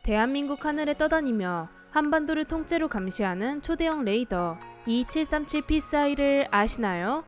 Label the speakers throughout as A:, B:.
A: 대한민국 하늘에 떠다니며 한반도를 통째로 감시하는 초대형 레이더 E737 PSI를 아시나요?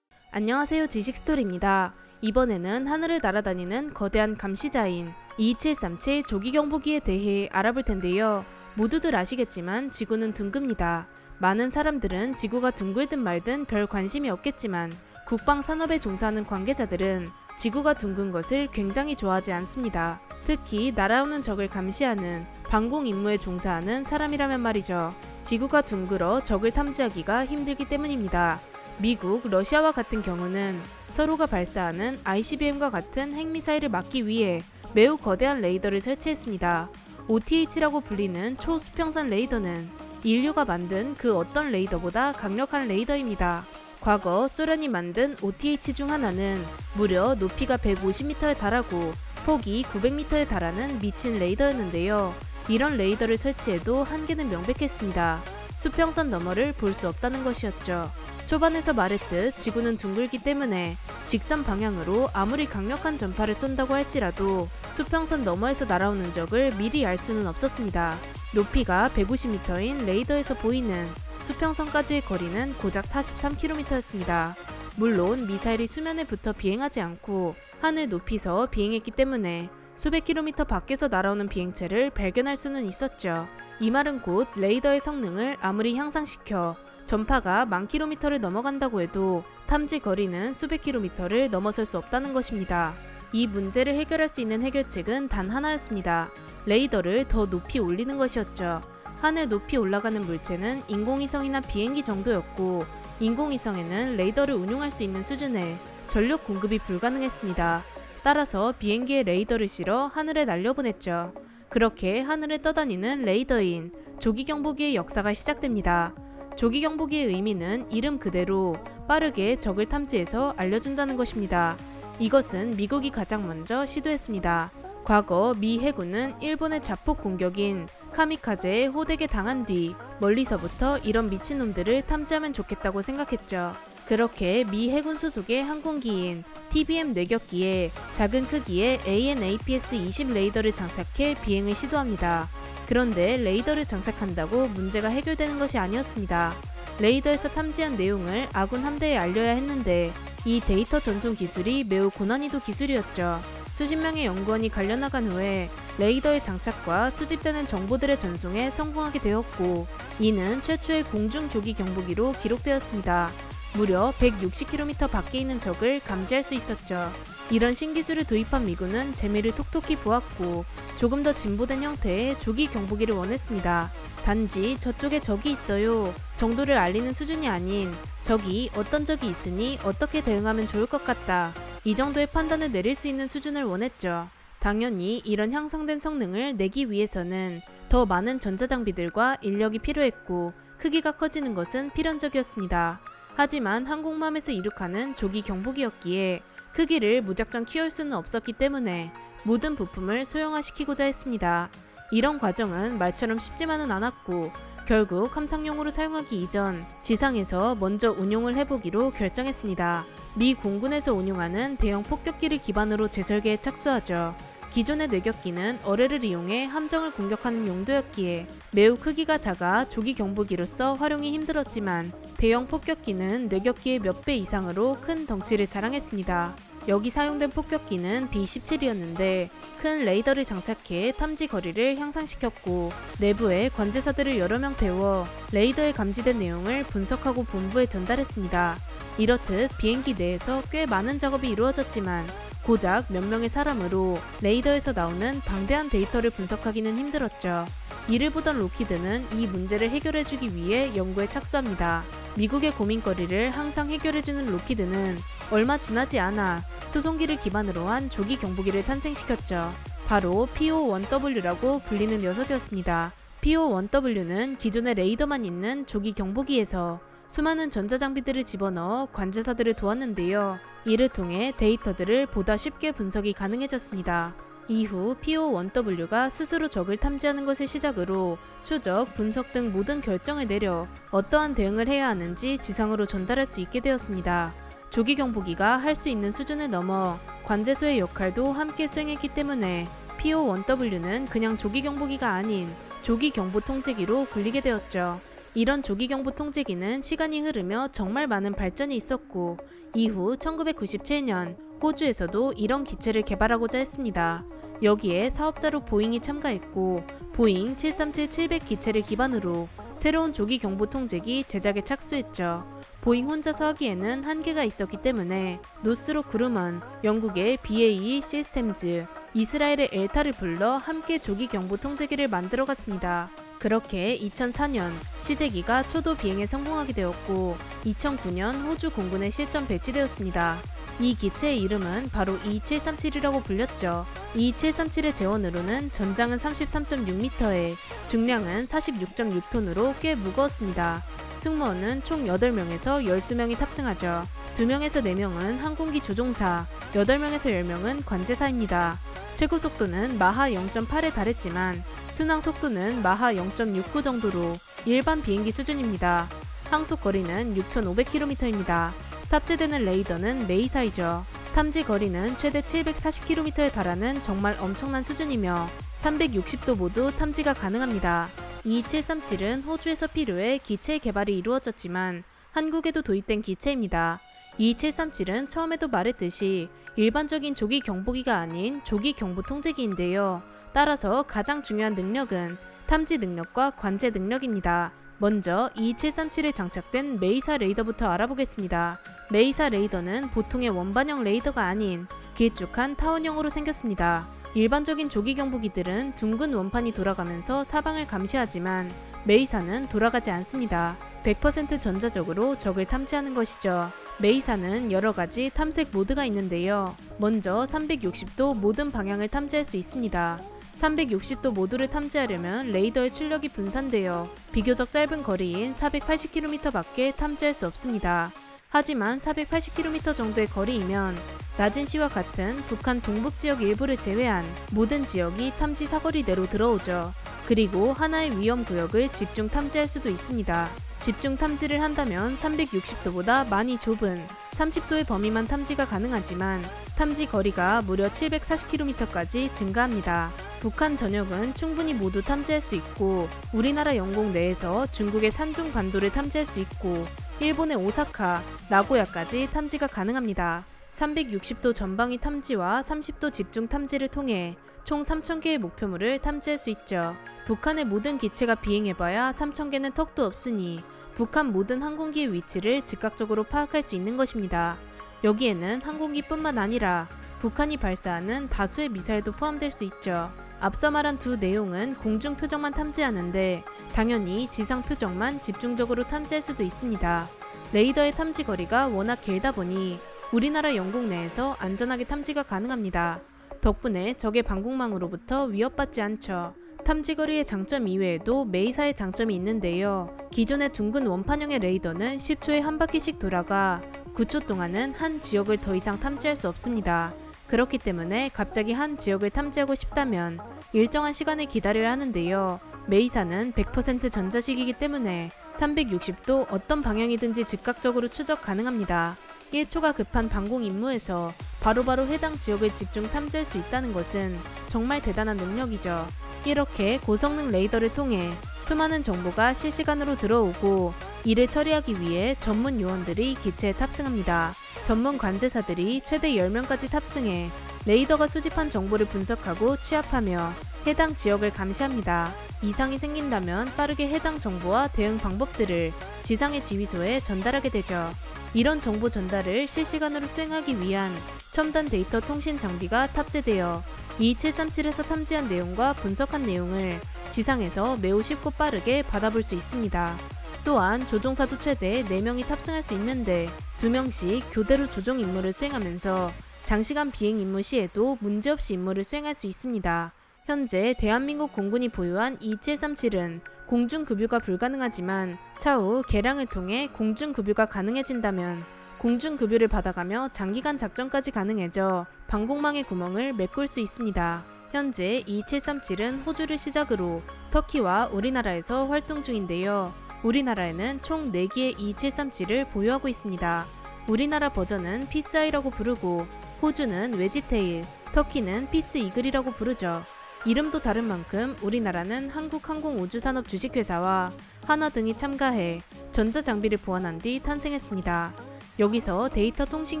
A: 안녕하세요, 지식스토리입니다. 이번에는 하늘을 날아다니는 거대한 감시자인 E737 조기경보기에 대해 알아볼 텐데요. 모두들 아시겠지만 지구는 둥급니다. 많은 사람들은 지구가 둥글든 말든 별 관심이 없겠지만 국방산업에 종사하는 관계자들은 지구가 둥근 것을 굉장히 좋아하지 않습니다. 특히 날아오는 적을 감시하는 방공 임무에 종사하는 사람이라면 말이죠. 지구가 둥글어 적을 탐지하기가 힘들기 때문입니다. 미국, 러시아와 같은 경우는 서로가 발사하는 ICBM과 같은 핵미사일을 막기 위해 매우 거대한 레이더를 설치했습니다. OTH라고 불리는 초수평선 레이더는 인류가 만든 그 어떤 레이더보다 강력한 레이더입니다. 과거 소련이 만든 OTH 중 하나는 무려 높이가 150m에 달하고 폭이 900m에 달하는 미친 레이더였는데요. 이런 레이더를 설치해도 한계는 명백했습니다. 수평선 너머를 볼 수 없다는 것이었죠. 초반에서 말했듯 지구는 둥글기 때문에 직선 방향으로 아무리 강력한 전파를 쏜다고 할지라도 수평선 너머에서 날아오는 적을 미리 알 수는 없었습니다. 높이가 150m인 레이더에서 보이는 수평선까지의 거리는 고작 43km였습니다. 물론 미사일이 수면에 붙어 비행하지 않고 하늘 높이서 비행했기 때문에 수백 킬로미터 밖에서 날아오는 비행체를 발견할 수는 있었죠. 이 말은 곧 레이더의 성능을 아무리 향상시켜 전파가 10,000km를 넘어간다고 해도 탐지 거리는 수백 킬로미터를 넘어설 수 없다는 것입니다. 이 문제를 해결할 수 있는 해결책은 단 하나였습니다. 레이더를 더 높이 올리는 것이었죠. 하늘 높이 올라가는 물체는 인공위성이나 비행기 정도였고 인공위성에는 레이더를 운용할 수 있는 수준의 전력 공급이 불가능했습니다. 따라서 비행기에 레이더를 실어 하늘에 날려보냈죠. 그렇게 하늘에 떠다니는 레이더인 조기경보기의 역사가 시작됩니다. 조기경보기의 의미는 이름 그대로 빠르게 적을 탐지해서 알려준다는 것입니다. 이것은 미국이 가장 먼저 시도했습니다. 과거 미 해군은 일본의 자폭 공격인 카미카제에 호되게 당한 뒤 멀리서부터 이런 미친놈들을 탐지하면 좋겠다고 생각했죠. 그렇게 미 해군 소속의 항공기인 TBM 뇌격기에 작은 크기의 AN/APS-20 레이더를 장착해 비행을 시도합니다. 그런데 레이더를 장착한다고 문제가 해결되는 것이 아니었습니다. 레이더에서 탐지한 내용을 아군 함대에 알려야 했는데 이 데이터 전송 기술이 매우 고난이도 기술이었죠. 수십 명의 연구원이 갈려나간 후에 레이더의 장착과 수집되는 정보들의 전송에 성공하게 되었고 이는 최초의 공중 조기 경보기로 기록되었습니다. 무려 160km 밖에 있는 적을 감지할 수 있었죠. 이런 신기술을 도입한 미군은 재미를 톡톡히 보았고 조금 더 진보된 형태의 조기 경보기를 원했습니다. 단지 저쪽에 적이 있어요 정도를 알리는 수준이 아닌 적이 어떤 적이 있으니 어떻게 대응하면 좋을 것 같다. 이 정도의 판단을 내릴 수 있는 수준을 원했죠. 당연히 이런 향상된 성능을 내기 위해서는 더 많은 전자장비들과 인력이 필요했고 크기가 커지는 것은 필연적이었습니다. 하지만 항공모함에서 이룩하는 조기 경보기였기에 크기를 무작정 키울 수는 없었기 때문에 모든 부품을 소형화시키고자 했습니다. 이런 과정은 말처럼 쉽지만은 않았고 결국 함상용으로 사용하기 이전 지상에서 먼저 운용을 해보기로 결정했습니다. 미 공군에서 운용하는 대형 폭격기를 기반으로 재설계에 착수하죠. 기존의 뇌격기는 어뢰를 이용해 함정을 공격하는 용도였기에 매우 크기가 작아 조기 경보기로서 활용이 힘들었지만 대형 폭격기는 뇌격기의 몇 배 이상으로 큰 덩치를 자랑했습니다. 여기 사용된 폭격기는 B-17이었는데 큰 레이더를 장착해 탐지 거리를 향상시켰고 내부에 관제사들을 여러 명 태워 레이더에 감지된 내용을 분석하고 본부에 전달했습니다. 이렇듯 비행기 내에서 꽤 많은 작업이 이루어졌지만 고작 몇 명의 사람으로 레이더에서 나오는 방대한 데이터를 분석하기는 힘들었죠. 이를 보던 록히드는 이 문제를 해결해주기 위해 연구에 착수합니다. 미국의 고민거리를 항상 해결해주는 록히드는 얼마 지나지 않아 수송기를 기반으로 한 조기 경보기를 탄생시켰죠. 바로 PO-1W라고 불리는 녀석이었습니다. PO-1W는 기존의 레이더만 있는 조기 경보기에서 수많은 전자장비들을 집어넣어 관제사들을 도왔는데요. 이를 통해 데이터들을 보다 쉽게 분석이 가능해졌습니다. 이후 PO-1W가 스스로 적을 탐지하는 것을 시작으로 추적, 분석 등 모든 결정을 내려 어떠한 대응을 해야 하는지 지상으로 전달할 수 있게 되었습니다. 조기 경보기가 할 수 있는 수준을 넘어 관제소의 역할도 함께 수행했기 때문에 PO-1W는 그냥 조기 경보기가 아닌 조기 경보 통제기로 불리게 되었죠. 이런 조기 경보 통제기는 시간이 흐르며 정말 많은 발전이 있었고, 이후 1997년 호주에서도 이런 기체를 개발하고자 했습니다. 여기에 사업자로 보잉이 참가했고, 보잉 737-700 기체를 기반으로 새로운 조기 경보 통제기 제작에 착수했죠. 보잉 혼자서 하기에는 한계가 있었기 때문에 노스록 그루먼, 영국의 BAE 시스템즈, 이스라엘의 엘타를 불러 함께 조기 경보 통제기를 만들어갔습니다. 그렇게 2004년 시제기가 초도 비행에 성공하게 되었고, 2009년 호주 공군에 실전 배치되었습니다. 이 기체의 이름은 바로 E737이라고 불렸죠. E737의 재원으로는 전장은 33.6m에 중량은 46.6톤으로 꽤 무거웠습니다. 승무원은 총 8명에서 12명이 탑승하죠. 2명에서 4명은 항공기 조종사, 8명에서 10명은 관제사입니다. 최고 속도는 마하 0.8에 달했지만 순항 속도는 마하 0.69 정도로 일반 비행기 수준입니다. 항속 거리는 6,500km입니다. 탑재되는 레이더는 메이사이죠. 탐지 거리는 최대 740km에 달하는 정말 엄청난 수준이며 360도 모두 탐지가 가능합니다. E737은 호주에서 필요해 기체 개발이 이루어졌지만 한국에도 도입된 기체입니다. E737은 처음에도 말했듯이 일반적인 조기 경보기가 아닌 조기 경보 통제기인데요. 따라서 가장 중요한 능력은 탐지 능력과 관제 능력입니다. 먼저 E737에 장착된 메이사 레이더부터 알아보겠습니다. 메이사 레이더는 보통의 원반형 레이더가 아닌 길쭉한 타원형으로 생겼습니다. 일반적인 조기 경보기들은 둥근 원판이 돌아가면서 사방을 감시하지만 메이사는 돌아가지 않습니다. 100% 전자적으로 적을 탐지하는 것이죠. 메이사는 여러가지 탐색 모드가 있는데요. 먼저 360도 모든 방향을 탐지할 수 있습니다. 360도 모두를 탐지하려면 레이더의 출력이 분산되어 비교적 짧은 거리인 480km 밖에 탐지할 수 없습니다. 하지만 480km 정도의 거리이면 낮은 시와 같은 북한 동북 지역 일부를 제외한 모든 지역이 탐지 사거리 내로 들어오죠. 그리고 하나의 위험 구역을 집중 탐지할 수도 있습니다. 집중 탐지를 한다면 360도보다 많이 좁은 30도의 범위만 탐지가 가능하지만 탐지 거리가 무려 740km까지 증가합니다. 북한 전역은 충분히 모두 탐지할 수 있고, 우리나라 영공 내에서 중국의 산둥 반도를 탐지할 수 있고, 일본의 오사카, 나고야까지 탐지가 가능합니다. 360도 전방위 탐지와 30도 집중 탐지를 통해 총 3,000개의 목표물을 탐지할 수 있죠. 북한의 모든 기체가 비행해봐야 3,000개는 턱도 없으니 북한 모든 항공기의 위치를 즉각적으로 파악할 수 있는 것입니다. 여기에는 항공기뿐만 아니라 북한이 발사하는 다수의 미사일도 포함될 수 있죠. 앞서 말한 두 내용은 공중 표적만 탐지하는데 당연히 지상 표적만 집중적으로 탐지할 수도 있습니다. 레이더의 탐지 거리가 워낙 길다 보니 우리나라 영공 내에서 안전하게 탐지가 가능합니다. 덕분에 적의 방공망으로부터 위협받지 않죠. 탐지거리의 장점 이외에도 메이사의 장점이 있는데요. 기존의 둥근 원판형의 레이더는 10초에 한 바퀴씩 돌아가 9초 동안은 한 지역을 더 이상 탐지할 수 없습니다. 그렇기 때문에 갑자기 한 지역을 탐지하고 싶다면 일정한 시간을 기다려야 하는데요. 메이사는 100% 전자식이기 때문에 360도 어떤 방향이든지 즉각적으로 추적 가능합니다. 1초가 급한 방공 임무에서 바로바로 해당 지역을 집중 탐지할 수 있다는 것은 정말 대단한 능력이죠. 이렇게 고성능 레이더를 통해 수많은 정보가 실시간으로 들어오고, 이를 처리하기 위해 전문 요원들이 기체에 탑승합니다. 전문 관제사들이 최대 10명까지 탑승해 레이더가 수집한 정보를 분석하고 취합하며 해당 지역을 감시합니다. 이상이 생긴다면 빠르게 해당 정보와 대응 방법들을 지상의 지휘소에 전달하게 되죠. 이런 정보 전달을 실시간으로 수행하기 위한 첨단 데이터 통신 장비가 탑재되어 E737에서 탐지한 내용과 분석한 내용을 지상에서 매우 쉽고 빠르게 받아볼 수 있습니다. 또한 조종사도 최대 4명이 탑승할 수 있는데 2명씩 교대로 조종 임무를 수행하면서 장시간 비행 임무 시에도 문제없이 임무를 수행할 수 있습니다. 현재 대한민국 공군이 보유한 E737은 공중급유가 불가능하지만 차후 개량을 통해 공중급유가 가능해진다면 공중급유를 받아가며 장기간 작전까지 가능해져 방공망의 구멍을 메꿀 수 있습니다. 현재 E737은 호주를 시작으로 터키와 우리나라에서 활동 중인데요. 우리나라에는 총 4개의 E737을 보유하고 있습니다. 우리나라 버전은 피스아이라고 부르고 호주는 웨지테일, 터키는 피스 이글이라고 부르죠. 이름도 다른 만큼 우리나라는 한국항공우주산업 주식회사와 한화 등이 참가해 전자장비를 보완한 뒤 탄생했습니다. 여기서 데이터 통신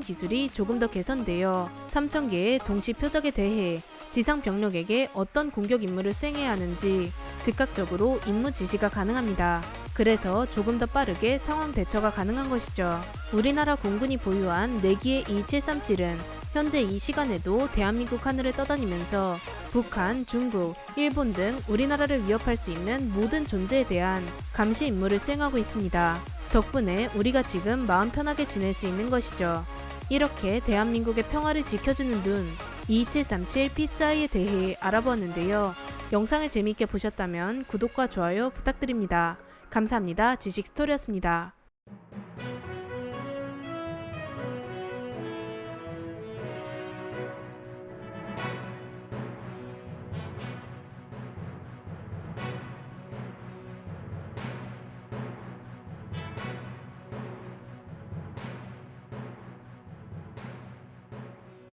A: 기술이 조금 더 개선되어 3,000개의 동시 표적에 대해 지상 병력에게 어떤 공격 임무를 수행해야 하는지 즉각적으로 임무 지시가 가능합니다. 그래서 조금 더 빠르게 상황 대처가 가능한 것이죠. 우리나라 공군이 보유한 4기의 E-737은 현재 이 시간에도 대한민국 하늘을 떠다니면서 북한, 중국, 일본 등 우리나라를 위협할 수 있는 모든 존재에 대한 감시 임무를 수행하고 있습니다. 덕분에 우리가 지금 마음 편하게 지낼 수 있는 것이죠. 이렇게 대한민국의 평화를 지켜주는 눈, E-737 피스아이에 대해 알아보았는데요. 영상을 재미있게 보셨다면 구독과 좋아요 부탁드립니다. 감사합니다. 지식스토리였습니다.